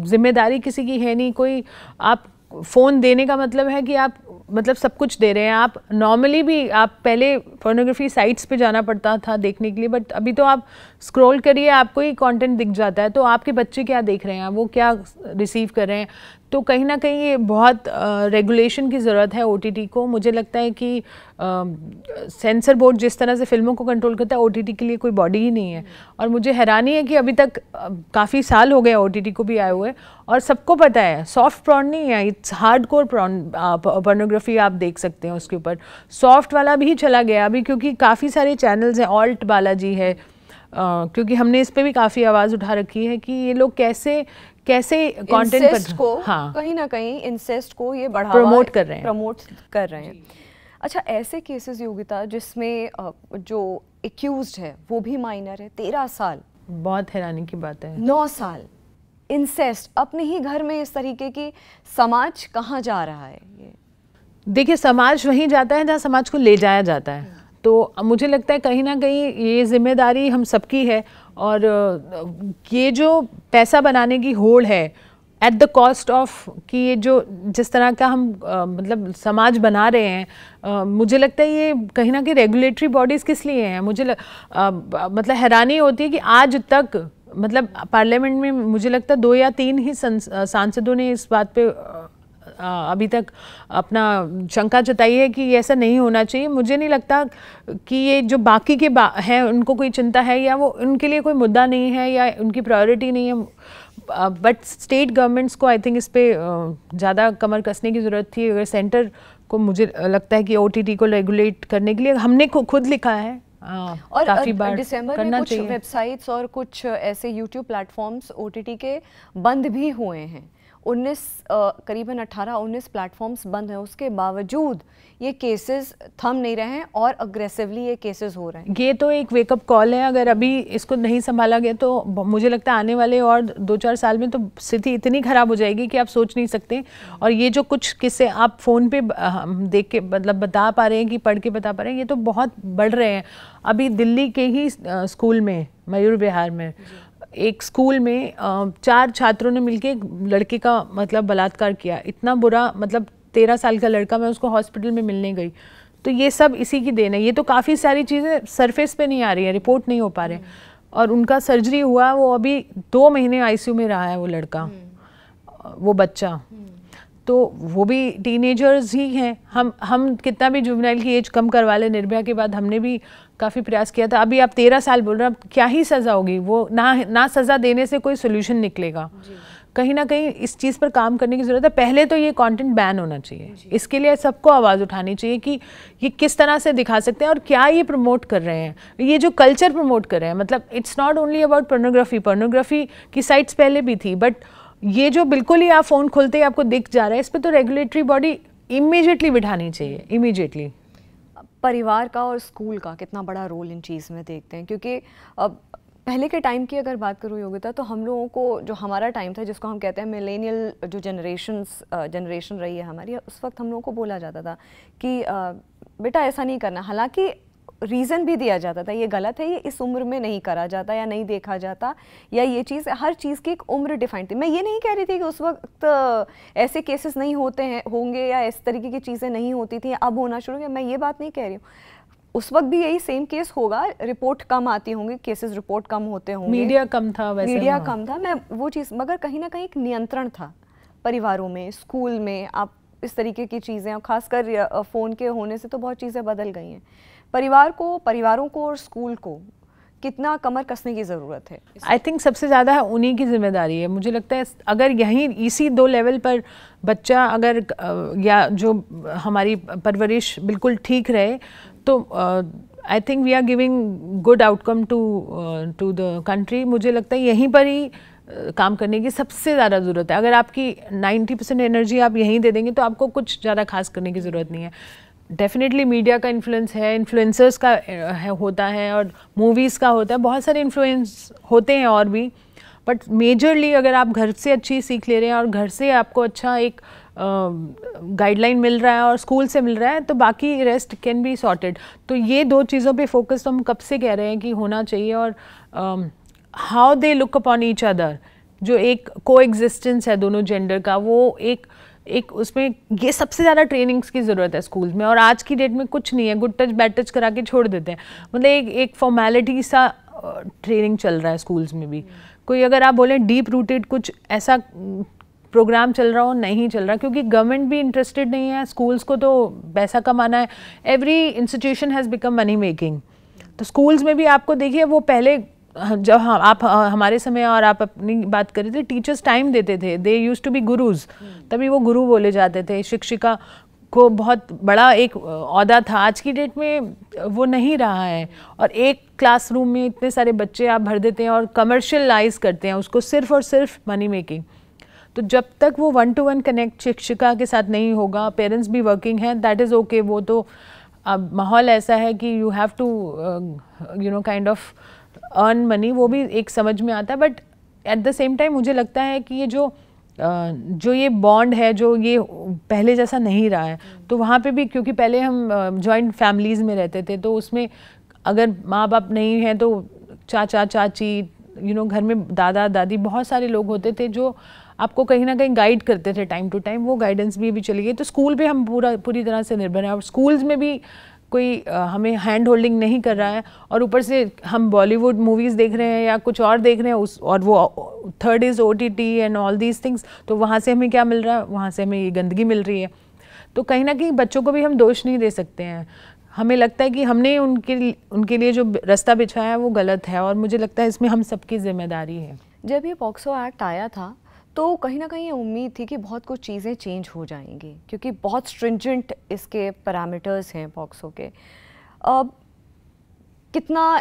जिम्मेदारी किसी की है नहीं, कोई आप फ़ोन देने का मतलब है कि आप मतलब सब कुछ दे रहे हैं। आप नॉर्मली भी, आप पहले पोर्नोग्राफी साइट्स पे जाना पड़ता था देखने के लिए, बट अभी तो आप स्क्रॉल करिए, आपको ही कंटेंट दिख जाता है। तो आपके बच्चे क्या देख रहे हैं, वो क्या रिसीव कर रहे हैं, तो कहीं ना कहीं ये बहुत रेगुलेशन की ज़रूरत है OTT को। मुझे लगता है कि सेंसर बोर्ड जिस तरह से फिल्मों को कंट्रोल करता है, OTT के लिए कोई बॉडी ही नहीं है। और मुझे हैरानी है कि अभी तक काफ़ी साल हो गए OTT को भी आए हुए, और सबको पता है सॉफ्ट प्रॉन नहीं है, इट्स हार्डकोर पोर्नोग्राफी आप देख सकते हैं उसके ऊपर। सॉफ्ट वाला भी चला गया अभी, क्योंकि काफ़ी सारे चैनल्स हैं, ऑल्ट बालाजी है, क्योंकि हमने इस पर भी काफ़ी आवाज़ उठा रखी है कि ये लोग कैसे कंटेंट को, हाँ, कहीं ना कहीं इंसेस्ट को ये बढ़ावा प्रमोट कर रहे हैं। अच्छा, ऐसे केसेस योगिता जिसमें जो एक्यूज्ड है वो भी माइनर है, 13 साल, बहुत हैरानी की बात है। 9 साल इंसेस्ट अपने ही घर में, इस तरीके की समाज कहाँ जा रहा है? ये देखिए, समाज वहीं जाता है जहाँ समाज को ले जाया जाता है। तो मुझे लगता है कहीं ना कहीं ये जिम्मेदारी हम सबकी है, और ये जो पैसा बनाने की होड़ है एट द कॉस्ट ऑफ कि ये जो जिस तरह का हम मतलब समाज बना रहे हैं, मुझे लगता है ये कहीं ना कहीं रेगुलेटरी बॉडीज़ किस लिए हैं। मुझे मतलब हैरानी होती है कि आज तक मतलब पार्लियामेंट में मुझे लगता है 2 या 3 ही सांसदों ने इस बात पे अभी तक अपना शंका जताई है कि ऐसा नहीं होना चाहिए। मुझे नहीं लगता कि ये जो बाकी के हैं उनको कोई चिंता है, या वो उनके लिए कोई मुद्दा नहीं है, या उनकी प्रायोरिटी नहीं है। बट स्टेट गवर्नमेंट्स को आई थिंक इस पर ज़्यादा कमर कसने की ज़रूरत थी। अगर सेंटर को, मुझे लगता है कि OTT को रेगुलेट करने के लिए हमने खुद लिखा है, और काफ़ी बार दिसंबर करना में कुछ चाहिए। वेबसाइट्स और कुछ ऐसे YouTube प्लेटफॉर्म्स OTT के बंद भी हुए हैं। 19 करीबन 18-19 प्लेटफॉर्म्स बंद हैं, उसके बावजूद ये केसेस थम नहीं रहे हैं और अग्रेसिवली ये केसेस हो रहे हैं। ये तो एक वेकअप कॉल है। अगर अभी इसको नहीं संभाला गया तो मुझे लगता है आने वाले और 2-4 साल में तो स्थिति इतनी ख़राब हो जाएगी कि आप सोच नहीं सकते। और ये जो कुछ किस्से आप फ़ोन पे देख के मतलब बता पा रहे हैं कि पढ़ के बता पा रहे हैं, ये तो बहुत बढ़ रहे हैं। अभी दिल्ली के ही स्कूल में, मयूर विहार में, एक स्कूल में 4 छात्रों ने मिलके एक लड़के का मतलब बलात्कार किया। इतना बुरा, मतलब 13 साल का लड़का, मैं उसको हॉस्पिटल में मिलने गई। तो ये सब इसी की देन है। ये तो काफ़ी सारी चीज़ें सरफेस पे नहीं आ रही है, रिपोर्ट नहीं हो पा रहे। और उनका सर्जरी हुआ, वो अभी 2 महीने ICU में रहा है वो लड़का, वो बच्चा। तो वो भी टीनेजर्स ही हैं। हम कितना भी जुवेनाइल की एज कम करवा ले, निर्भया के बाद हमने भी काफ़ी प्रयास किया था। अभी आप 13 साल बोल रहे हैं, अब क्या ही सज़ा होगी? वो ना सज़ा देने से कोई सोल्यूशन निकलेगा। कहीं ना कहीं इस चीज़ पर काम करने की ज़रूरत है। पहले तो ये कंटेंट बैन होना चाहिए। इसके लिए सबको आवाज़ उठानी चाहिए कि ये किस तरह से दिखा सकते हैं और क्या ये प्रमोट कर रहे हैं, ये जो कल्चर प्रमोट कर रहे हैं। मतलब it's not only about pornography की साइट्स पहले भी थी, बट ये जो बिल्कुल ही आप फ़ोन खोलते ही आपको दिख जा रहा है, इस पर तो रेगुलेटरी बॉडी इमीडिएटली बिठानी चाहिए, इमीडिएटली। परिवार का और स्कूल का कितना बड़ा रोल इन चीज़ में देखते हैं, क्योंकि अब पहले के टाइम की अगर बात करूँ योगिता, तो हम लोगों को जो हमारा टाइम था, जिसको हम कहते हैं मिलेनियल जो जनरेशन रही है हमारी, उस वक्त हम लोगों को बोला जाता था कि बेटा ऐसा नहीं करना। हालांकि रीज़न भी दिया जाता था, ये गलत है, ये इस उम्र में नहीं करा जाता या नहीं देखा जाता, या ये चीज़, हर चीज़ की एक उम्र डिफाइंड थी। मैं ये नहीं कह रही थी कि उस वक्त ऐसे केसेस नहीं होंगे या इस तरीके की चीज़ें नहीं होती थी, अब होना शुरू हुआ, मैं ये बात नहीं कह रही हूँ। उस वक्त भी यही सेम केस होगा, रिपोर्ट कम आती होंगी, केसेस रिपोर्ट कम होते होंगे, मीडिया कम था, वैसे मीडिया कम था, मैं वो चीज़, मगर कहीं ना कहीं एक नियंत्रण था परिवारों में, स्कूल में। आप इस तरीके की चीज़ें, और ख़ासकर फ़ोन के होने से तो बहुत चीज़ें बदल गई हैं। परिवारों को और स्कूल को कितना कमर कसने की ज़रूरत है? आई थिंक सबसे ज़्यादा उन्हीं की जिम्मेदारी है। मुझे लगता है अगर यहीं इसी 2 लेवल पर बच्चा अगर या जो हमारी परवरिश बिल्कुल ठीक रहे, तो I think we are giving good outcome to the country. मुझे लगता है यहीं पर ही काम करने की सबसे ज़्यादा ज़रूरत है। अगर आपकी 90% एनर्जी आप यहीं दे देंगे तो आपको कुछ ज़्यादा खास करने की ज़रूरत नहीं है। डेफिनेटली मीडिया का इन्फ्लुएंस है, इन्फ्लुएंसर्स का होता है, और मूवीज़ का होता है, बहुत सारे इन्फ्लुएंस होते हैं और भी, बट मेजरली अगर आप घर से अच्छी सीख ले रहे हैं और घर से आपको अच्छा एक गाइडलाइन मिल रहा है और स्कूल से मिल रहा है, तो बाकी रेस्ट कैन बी सॉर्टेड। तो ये 2 चीज़ों पे फोकस तो हम कब से कह रहे हैं कि होना चाहिए। और how they look upon each other, जो एक को एग्जिस्टेंस है दोनों जेंडर का, वो एक उसमें ये सबसे ज़्यादा ट्रेनिंग्स की ज़रूरत है स्कूल में। और आज की डेट में कुछ नहीं है, गुड टच बैड टच करा के छोड़ देते हैं, मतलब एक फॉर्मेलिटी सा ट्रेनिंग चल रहा है स्कूल्स में भी। कोई अगर आप बोलें डीप रूटेड कुछ ऐसा प्रोग्राम चल रहा हो, नहीं चल रहा, क्योंकि गवर्नमेंट भी इंटरेस्टेड नहीं है, स्कूल्स को तो पैसा कमाना है। Every institution has become money making. तो स्कूल्स में भी आपको देखिए, वो पहले जब आप हमारे समय और आप अपनी बात कर रहे थे, टीचर्स टाइम देते थे, दे यूज टू बी गुरुज, तभी वो गुरु बोले जाते थे। शिक्षिका को बहुत बड़ा एक ओहदा था। आज की डेट में वो नहीं रहा है, और एक क्लासरूम में इतने सारे बच्चे आप भर देते हैं और कमर्शियलाइज करते हैं उसको, सिर्फ और सिर्फ मनी मेकिंग। तो जब तक वो 1-to-1 कनेक्ट शिक्षिका के साथ नहीं होगा, पेरेंट्स भी वर्किंग हैं, दैट इज़ ओके। वो तो अब माहौल ऐसा है कि you have to kind of earn money, वो भी एक समझ में आता है। But at the same time मुझे लगता है कि ये जो ये बॉन्ड है, जो ये पहले जैसा नहीं रहा है। तो वहाँ पे भी, क्योंकि पहले हम जॉइंट फैमिलीज़ में रहते थे, तो उसमें अगर माँ बाप नहीं हैं तो चाचा चाची, घर में दादा दादी, बहुत सारे लोग होते थे जो आपको कहीं ना कहीं गाइड करते थे टाइम टू टाइम। वो गाइडेंस भी चली गई। तो स्कूल पे हम पूरी तरह से निर्भर हैं, और स्कूल्स में भी कोई हमें हैंड होल्डिंग नहीं कर रहा है। और ऊपर से हम बॉलीवुड मूवीज़ देख रहे हैं या कुछ और देख रहे हैं, और वो third is OTT and all these things. तो वहाँ से हमें क्या मिल रहा है? वहाँ से हमें ये गंदगी मिल रही है। तो कहीं ना कहीं बच्चों को भी हम दोष नहीं दे सकते हैं। हमें लगता है कि हमने उनके लिए जो रास्ता बिछाया है वो गलत है, और मुझे लगता है इसमें हम सबकी जिम्मेदारी है। जब ये पॉक्सो एक्ट आया था तो कहीं ना कहीं ये उम्मीद थी कि बहुत कुछ चीज़ें चेंज हो जाएंगी, क्योंकि बहुत स्ट्रिंजेंट इसके पैरामीटर्स हैं पॉक्सो के। अब कितना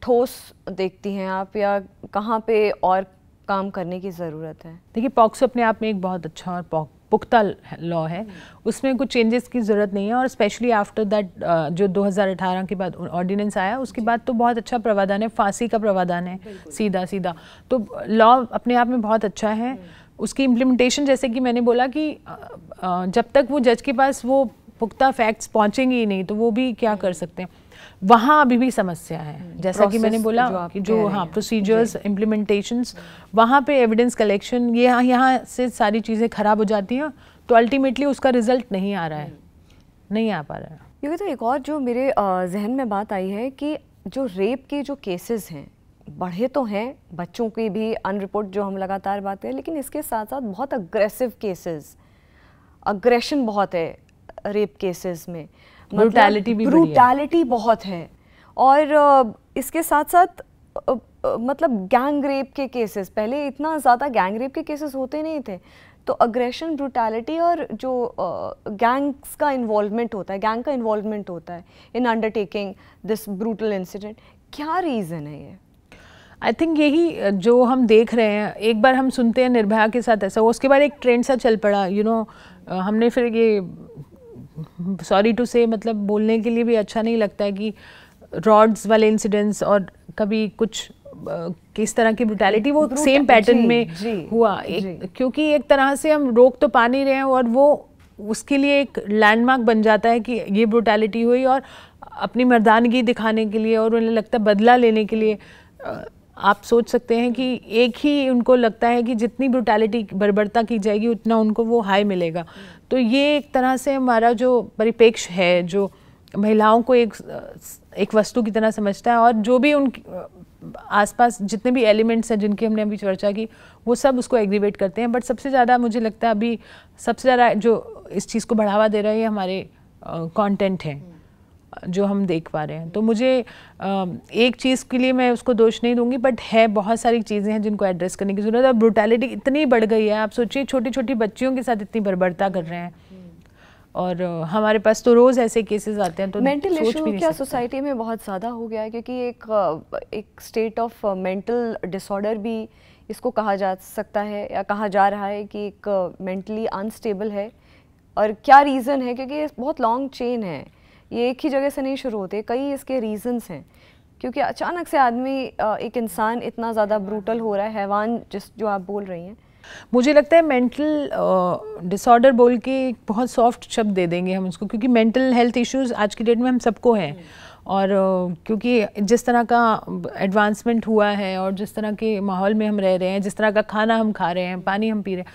ठोस देखती हैं आप, या कहाँ पे और काम करने की ज़रूरत है? देखिए, पॉक्सो अपने आप में एक बहुत अच्छा और पुख्ता लॉ है, उसमें कुछ चेंजेस की ज़रूरत नहीं है। और स्पेशली आफ्टर दैट जो 2018 के बाद ऑर्डिनेंस आया, उसके बाद तो बहुत अच्छा प्रावधान है, फांसी का प्रावधान है सीधा सीधा। तो लॉ अपने आप में बहुत अच्छा है। उसकी इम्प्लीमेंटेशन, जैसे कि मैंने बोला कि जब तक वो जज के पास वो पुख्ता फैक्ट्स पहुँचेंगे ही नहीं, तो वो भी क्या कर सकते हैं। वहाँ अभी भी समस्या है, जैसा कि मैंने बोला कि जो प्रोसीजर्स, इम्प्लीमेंटेशंस, वहाँ पे एविडेंस कलेक्शन, ये यहाँ से सारी चीज़ें ख़राब हो जाती हैं, तो अल्टीमेटली उसका रिजल्ट नहीं आ रहा है, नहीं आ पा रहा है। क्योंकि तो एक और जो मेरे जहन में बात आई है कि जो रेप के जो केसेस हैं, बढ़े तो हैं, बच्चों की भी अनरिपोर्ट जो हम लगातार बात करें, लेकिन इसके साथ साथ बहुत अग्रेसिव केसेस, अग्रेशन बहुत है रेप केसेस में, ब्रूटैलिटी बहुत है। और इसके साथ साथ मतलब गैंग रेप के केसेस, पहले इतना ज़्यादा गैंग रेप के केसेस होते नहीं थे। तो अग्रेशन, ब्रूटैलिटी और जो गैंग्स का इन्वॉल्वमेंट होता है, गैंग का इन्वॉल्वमेंट होता है इन अंडरटेकिंग दिस ब्रूटल इंसिडेंट, क्या रीज़न है ये? आई थिंक यही जो हम देख रहे हैं, एक बार हम सुनते हैं निर्भया के साथ ऐसा, उसके बाद एक ट्रेंड सा चल पड़ा, हमने फिर ये, सॉरी टू से, मतलब बोलने के लिए भी अच्छा नहीं लगता है कि रॉड्स वाले इंसिडेंट्स और कभी कुछ किस तरह की ब्रूटैलिटी, वो सेम पैटर्न में हुआ। क्योंकि एक तरह से हम रोक तो पा नहीं रहे हैं, और वो उसके लिए एक लैंडमार्क बन जाता है कि ये ब्रूटैलिटी हुई, और अपनी मर्दानगी दिखाने के लिए, और उन्हें लगता है बदला लेने के लिए। आप सोच सकते हैं कि एक ही उनको लगता है कि जितनी ब्रूटैलिटी, बर्बरता की जाएगी, उतना उनको वो हाई मिलेगा। तो ये एक तरह से हमारा जो परिप्रेक्ष्य है, जो महिलाओं को एक वस्तु की तरह समझता है, और जो भी उनके आसपास जितने भी एलिमेंट्स हैं जिनकी हमने अभी चर्चा की, वो सब उसको एग्रीवेट करते हैं। बट सबसे ज़्यादा मुझे लगता है अभी सबसे ज़्यादा जो इस चीज़ को बढ़ावा दे रहा है, ये हमारे कंटेंट हैं जो हम देख पा रहे हैं। तो मुझे एक चीज़ के लिए मैं उसको दोष नहीं दूंगी, बट है बहुत सारी चीज़ें हैं जिनको एड्रेस करने की ज़रूरत है। ब्रूटैलिटी इतनी बढ़ गई है, आप सोचिए छोटी छोटी बच्चियों के साथ इतनी बर्बरता कर रहे हैं, और हमारे पास तो रोज़ ऐसे केसेस आते हैं। तो मेंटल इशू क्या सोसाइटी में बहुत ज़्यादा हो गया है, क्योंकि एक स्टेट ऑफ मेंटल डिसऑर्डर भी इसको कहा जा सकता है, या कहा जा रहा है कि एक मेंटली अनस्टेबल है। और क्या रीज़न है, क्योंकि ये बहुत लॉन्ग चेन है, ये एक ही जगह से नहीं शुरू होते, कई इसके रीजंस हैं। क्योंकि अचानक से आदमी एक इंसान इतना ज़्यादा ब्रूटल हो रहा है, हैवान जो आप बोल रही हैं। मुझे लगता है मेंटल डिसऑर्डर बोल के एक बहुत सॉफ्ट शब्द दे देंगे हम उसको, क्योंकि मेंटल हेल्थ इश्यूज आज की डेट में हम सबको हैं। और क्योंकि जिस तरह का एडवांसमेंट हुआ है और जिस तरह के माहौल में हम रह रहे हैं, जिस तरह का खाना हम खा रहे हैं, पानी हम पी रहे हैं,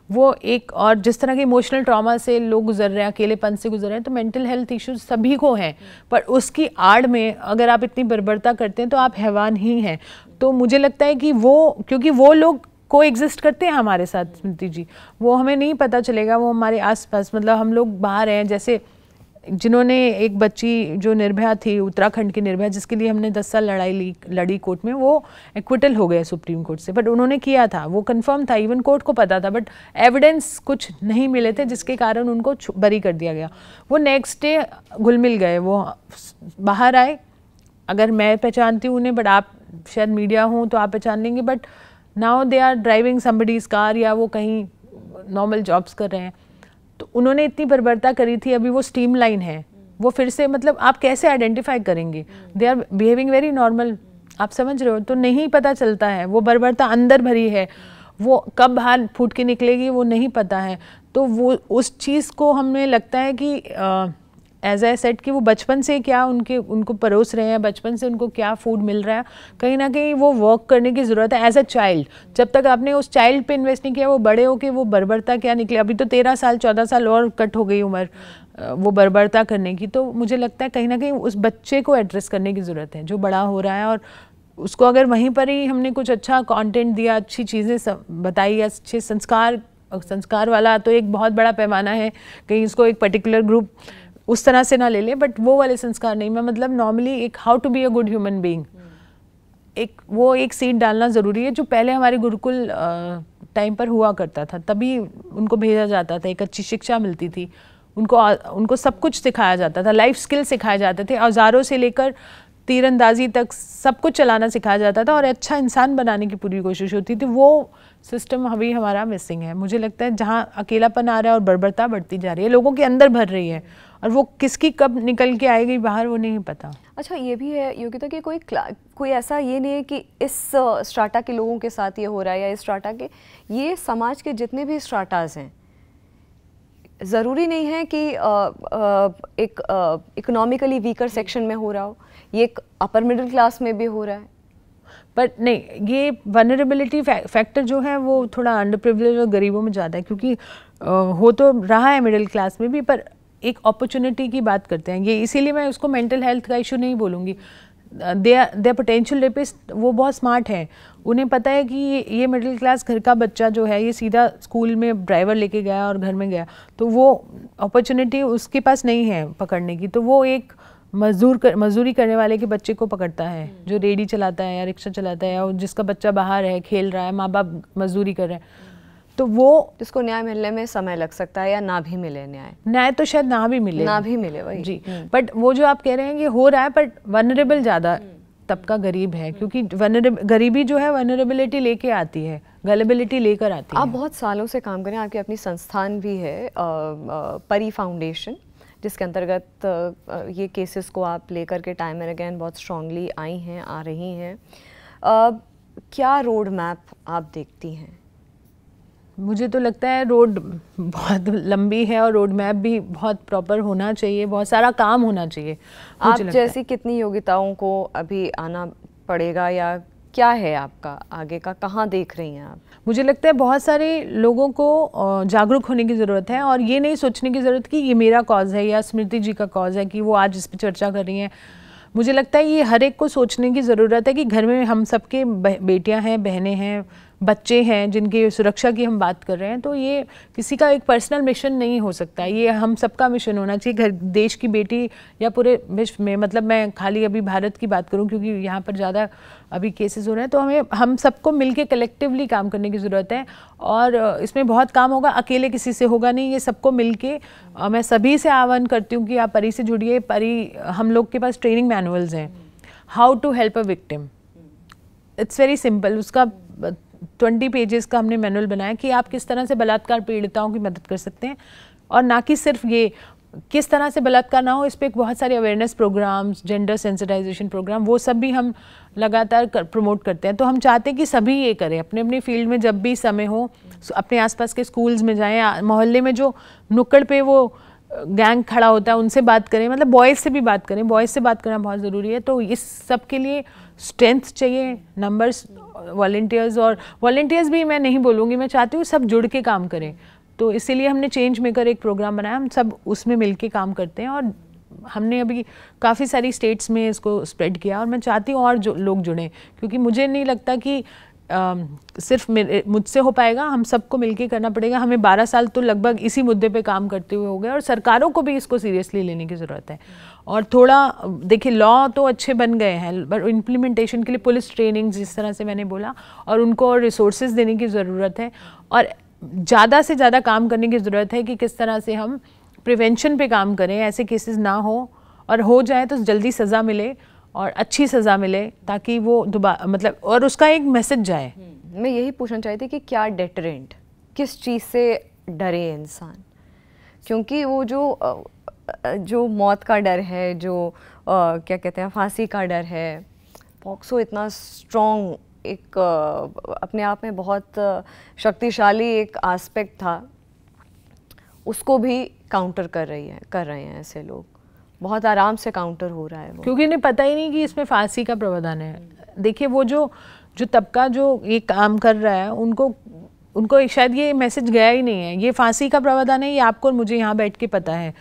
वो एक, और जिस तरह के इमोशनल ट्रॉमा से लोग गुजर रहे हैं, अकेलेपन से गुजर रहे हैं, तो मेंटल हेल्थ इश्यूज सभी को हैं। पर उसकी आड़ में अगर आप इतनी बर्बरता करते हैं तो आप हैवान ही हैं। तो मुझे लगता है कि वो, क्योंकि वो लोग को एग्जिस्ट करते हैं हमारे साथ स्मृति जी, वो हमें नहीं पता चलेगा, वो हमारे आसपास, मतलब हम लोग बाहर हैं। जैसे जिन्होंने एक बच्ची जो निर्भया थी, उत्तराखंड की निर्भया, जिसके लिए हमने 10 साल लड़ी कोर्ट में, वो एक्विटल हो गए सुप्रीम कोर्ट से। बट उन्होंने किया था, वो कंफर्म था, इवन कोर्ट को पता था, बट एविडेंस कुछ नहीं मिले थे जिसके कारण उनको बरी कर दिया गया। वो नेक्स्ट डे घुल मिल गए, वो बाहर आए। अगर मैं पहचानती हूँ उन्हें, बट आप शायद मीडिया हूँ तो आप पहचान लेंगे, but now they are driving somebody's car, या वो कहीं नॉर्मल जॉब्स कर रहे हैं। तो उन्होंने इतनी बर्बरता करी थी, अभी वो स्टीम लाइन है, वो फिर से, मतलब आप कैसे आइडेंटिफाई करेंगे? They are behaving very normal, आप समझ रहे हो? तो नहीं पता चलता है, वो बर्बरता अंदर भरी है, वो कब बाहर फूट के निकलेगी वो नहीं पता है। तो वो उस चीज़ को हमें लगता है कि एज आई सेड कि वो बचपन से क्या उनको परोस रहे हैं, बचपन से उनको क्या फूड मिल रहा है, कहीं ना कहीं वो वर्क करने की ज़रूरत है एज अ चाइल्ड। जब तक आपने उस चाइल्ड पे इन्वेस्ट नहीं किया, वो बड़े हो के वो बर्बरता क्या निकले। अभी तो 13 साल 14 साल और कट हो गई उम्र वो बर्बरता करने की। तो मुझे लगता है कहीं ना कहीं उस बच्चे को एड्रेस करने की ज़रूरत है जो बड़ा हो रहा है, और उसको अगर वहीं पर ही हमने कुछ अच्छा कंटेंट दिया, अच्छी चीज़ें बताई, अच्छे संस्कार वाला तो एक बहुत बड़ा पैमाना है, कहीं उसको एक पर्टिकुलर ग्रुप उस तरह से ना ले ले, बट वो वाले संस्कार नहीं। मैं मतलब नॉर्मली एक how to be a good human being, एक सीड डालना ज़रूरी है, जो पहले हमारे गुरुकुल टाइम पर हुआ करता था। तभी उनको भेजा जाता था, एक अच्छी शिक्षा मिलती थी, उनको सब कुछ सिखाया जाता था, लाइफ स्किल सिखाए जाते थे, औजारों से लेकर तीरंदाजी तक सब कुछ चलाना सिखाया जाता था, और अच्छा इंसान बनाने की पूरी कोशिश होती थी। वो सिस्टम अभी हमारा मिसिंग है। मुझे लगता है जहाँ अकेलापन आ रहा है और बर्बरता बढ़ती जा रही है, लोगों के अंदर भर रही है, और वो किसकी कब निकल के आएगी बाहर वो नहीं पता। अच्छा, ये भी है योगिता कि कोई ऐसा ये नहीं है कि इस स्ट्राटा के लोगों के साथ ये हो रहा है, या इस स्ट्राटा के, ये समाज के जितने भी स्ट्राटाज हैं, ज़रूरी नहीं है कि एक इकोनॉमिकली वीकर सेक्शन में हो रहा हो, ये एक अपर मिडिल क्लास में भी हो रहा है। पर नहीं, ये वनरेबिलिटी फैक्टर जो है वो थोड़ा अंडर प्रिविलेज और गरीबों में ज़्यादा है, क्योंकि हो तो रहा है मिडिल क्लास में भी, पर एक अपॉर्चुनिटी की बात करते हैं ये, इसीलिए मैं उसको मेंटल हेल्थ का इशू नहीं बोलूँगी। दे पोटेंशियल रेपिस्ट, वो बहुत स्मार्ट हैं, उन्हें पता है कि ये मिडिल क्लास घर का बच्चा जो है, ये सीधा स्कूल में ड्राइवर लेके गया और घर में गया, तो वो अपॉर्चुनिटी उसके पास नहीं है पकड़ने की। तो वो एक मजदूरी करने वाले के बच्चे को पकड़ता है, जो रेडी चलाता है या रिक्शा चलाता है, और जिसका बच्चा बाहर है, खेल रहा है, माँ बाप मजदूरी कर रहे हैं। तो वो जिसको न्याय मिलने में समय लग सकता है, या ना भी मिले न्याय तो शायद ना भी मिले वही जी। बट वो जो आप कह रहे हैं कि हो रहा है, बट वनरेबल ज़्यादा तबका गरीब है, क्योंकि गरीबी जो है वनरेबिलिटी लेके आती है, गलेबिलिटी लेकर आती है। आप बहुत सालों से काम करें, आपकी अपनी संस्थान भी है परी फाउंडेशन, जिसके अंतर्गत ये केसेस को आप लेकर के टाइम एंड अगेन बहुत स्ट्रांगली आई हैं, आ रही हैं। क्या रोड मैप आप देखती हैं? मुझे तो लगता है रोड बहुत लंबी है, और रोड मैप भी बहुत प्रॉपर होना चाहिए, बहुत सारा काम होना चाहिए। आप जैसी कितनी योग्यताओं को अभी आना पड़ेगा, या क्या है आपका आगे का, कहाँ देख रही हैं आप? मुझे लगता है बहुत सारे लोगों को जागरूक होने की ज़रूरत है, और ये नहीं सोचने की ज़रूरत कि ये मेरा कॉज है या स्मृति जी का कॉज है कि वो आज इस पर चर्चा कर रही हैं। मुझे लगता है ये हर एक को सोचने की ज़रूरत है कि घर में हम सबके बेटियां हैं, बहनें हैं, बच्चे हैं, जिनकी सुरक्षा की हम बात कर रहे हैं। तो ये किसी का एक पर्सनल मिशन नहीं हो सकता, ये हम सबका मिशन होना चाहिए। देश की बेटी या पूरे विश्व में, मतलब मैं खाली अभी भारत की बात करूं क्योंकि यहाँ पर ज़्यादा अभी केसेस हो रहे हैं, तो हम सबको मिलके कलेक्टिवली काम करने की ज़रूरत है, और इसमें बहुत काम होगा, अकेले किसी से होगा नहीं, ये सबको मिलके। मैं सभी से आह्वान करती हूँ कि आप परी से जुड़िए। परी, हम लोग के पास ट्रेनिंग मैनुअल्स हैं, how to help a victim, it's very simple. उसका 20 पेजेस का हमने मैनुअल बनाया कि आप किस तरह से बलात्कार पीड़िताओं की मदद कर सकते हैं, और ना कि सिर्फ ये किस तरह से बलात्कार ना हो, इस पर बहुत सारे awareness programs, gender sensitization program, वो सब भी हम लगातार प्रमोट करते हैं। तो हम चाहते हैं कि सभी ये करें, अपने अपनी फील्ड में जब भी समय हो अपने आसपास के स्कूल्स में जाएं, मोहल्ले में जो नुक्कड़ पे वो गैंग खड़ा होता है उनसे बात करें, मतलब बॉयज़ से भी बात करें, बॉयज़ से बात करना बहुत ज़रूरी है। तो इस सब के लिए स्ट्रेंथ चाहिए, नंबर्स, वॉलंटियर्स, और वॉलंटियर्स भी मैं नहीं बोलूँगी, मैं चाहती हूँ सब जुड़ के काम करें। तो इसीलिए हमने चेंज मेकर एक प्रोग्राम बनाया, हम सब उसमें मिल के काम करते हैं और हमने अभी काफ़ी सारी स्टेट्स में इसको स्प्रेड किया और मैं चाहती हूँ और जो लोग जुड़ें, क्योंकि मुझे नहीं लगता कि सिर्फ मुझसे हो पाएगा, हम सबको मिलके करना पड़ेगा। हमें 12 साल तो लगभग इसी मुद्दे पे काम करते हुए हो गए और सरकारों को भी इसको सीरियसली लेने की ज़रूरत है। और थोड़ा देखिए, लॉ तो अच्छे बन गए हैं पर इम्प्लीमेंटेशन के लिए पुलिस ट्रेनिंग, जिस तरह से मैंने बोला, और उनको और रिसोर्सेज देने की ज़रूरत है और ज़्यादा से ज़्यादा काम करने की ज़रूरत है कि किस तरह से हम प्रिवेंशन पे काम करें, ऐसे केसेस ना हो, और हो जाए तो जल्दी सज़ा मिले और अच्छी सज़ा मिले, ताकि वो दोबारा, मतलब, और उसका एक मैसेज जाए। मैं यही पूछना चाहती थी कि क्या डेटरेंट, किस चीज़ से डरे इंसान, क्योंकि वो जो मौत का डर है, जो क्या कहते हैं फांसी का डर है, पॉक्सो इतना स्ट्रॉन्ग एक अपने आप में बहुत शक्तिशाली एक एस्पेक्ट था, उसको भी काउंटर कर रहे हैं ऐसे लोग, बहुत आराम से काउंटर हो रहा है वो, क्योंकि इन्हें पता ही नहीं कि इसमें फांसी का प्रावधान है। देखिए, वो जो तबका जो ये काम कर रहा है, उनको शायद ये मैसेज गया ही नहीं है, ये फांसी का प्रावधान है, ये आपको और मुझे यहाँ बैठ के पता है,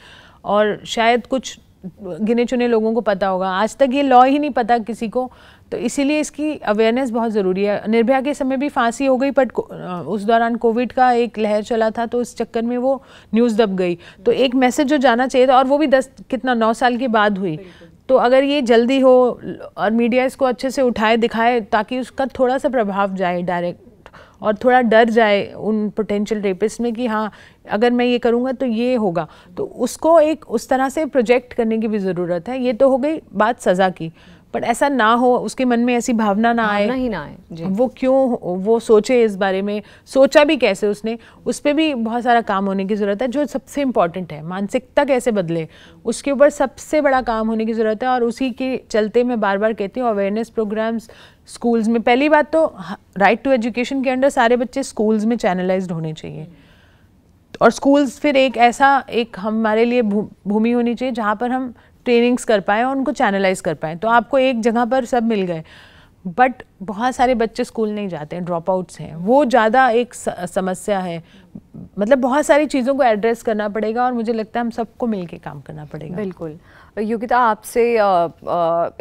और शायद कुछ गिने चुने लोगों को पता होगा, आज तक ये लॉ ही नहीं पता किसी को। तो इसीलिए इसकी अवेयरनेस बहुत ज़रूरी है। निर्भया के समय भी फांसी हो गई, बट उस दौरान कोविड का एक लहर चला था, तो इस चक्कर में वो न्यूज़ दब गई। तो एक मैसेज जो जाना चाहिए था, और वो भी 9 साल के बाद हुई, तो अगर ये जल्दी हो और मीडिया इसको अच्छे से उठाए दिखाए, ताकि उसका थोड़ा सा प्रभाव जाए डायरेक्ट, और थोड़ा डर जाए उन पोटेंशियल रेपिस्ट में कि हाँ, अगर मैं ये करूँगा तो ये होगा, तो उसको एक उस तरह से प्रोजेक्ट करने की भी ज़रूरत है। ये तो हो गई बात सज़ा की, पर ऐसा ना हो, उसके मन में ऐसी भावना ना आए जी। वो क्यों वो सोचे इस बारे में, सोचा भी कैसे उसने, उस पर भी बहुत सारा काम होने की ज़रूरत है। जो सबसे इम्पॉर्टेंट है, मानसिकता कैसे बदले, उसके ऊपर सबसे बड़ा काम होने की ज़रूरत है। और उसी के चलते मैं बार बार कहती हूँ, अवेयरनेस प्रोग्राम्स स्कूल्स में, पहली बात तो राइट टू एजुकेशन के अंडर सारे बच्चे स्कूल्स में चैनलाइज्ड होने चाहिए, और स्कूल्स फिर एक हमारे लिए भूमि होनी चाहिए जहाँ पर हम ट्रेनिंग्स कर पाएँ और उनको चैनलाइज कर पाएँ। तो आपको एक जगह पर सब मिल गए, बट बहुत सारे बच्चे स्कूल नहीं जाते हैं, ड्रॉप आउट्स हैं, वो ज़्यादा एक समस्या है। मतलब बहुत सारी चीज़ों को एड्रेस करना पड़ेगा, और मुझे लगता है हम सबको मिलके काम करना पड़ेगा। बिल्कुल योगिता, आपसे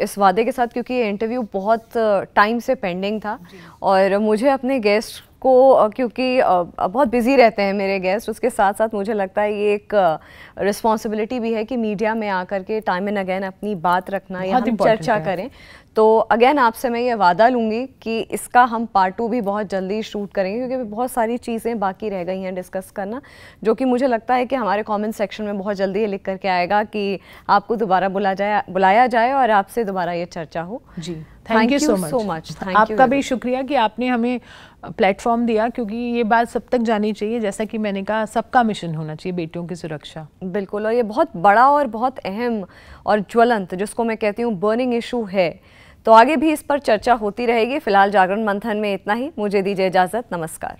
इस वादे के साथ, क्योंकि ये इंटरव्यू बहुत टाइम से पेंडिंग था, और मुझे अपने गेस्ट को, क्योंकि बहुत बिजी रहते हैं मेरे गेस्ट, उसके साथ साथ मुझे लगता है ये एक रिस्पॉन्सिबिलिटी भी है कि मीडिया में आकर के टाइम एंड अगेन अपनी बात रखना या हम चर्चा करें। तो अगेन आपसे मैं ये वादा लूँगी कि इसका हम पार्ट 2 भी बहुत जल्दी शूट करेंगे, क्योंकि बहुत सारी चीज़ें बाकी रह गई हैं डिस्कस करना, जो कि मुझे लगता है कि हमारे कमेंट सेक्शन में बहुत जल्दी ये लिख करके आएगा कि आपको दोबारा बुलाया जाए और आपसे दोबारा ये चर्चा हो। जी, थैंक यू सो मच। आपका भी शुक्रिया कि आपने हमें प्लेटफॉर्म दिया, क्योंकि ये बात सब तक जानी चाहिए। जैसा कि मैंने कहा, सबका मिशन होना चाहिए बेटियों की सुरक्षा। बिल्कुल, और ये बहुत बड़ा और बहुत अहम और ज्वलंत, जिसको मैं कहती हूँ बर्निंग इशू है। तो आगे भी इस पर चर्चा होती रहेगी। फिलहाल जागरण मंथन में इतना ही, मुझे दीजिए इजाज़त, नमस्कार।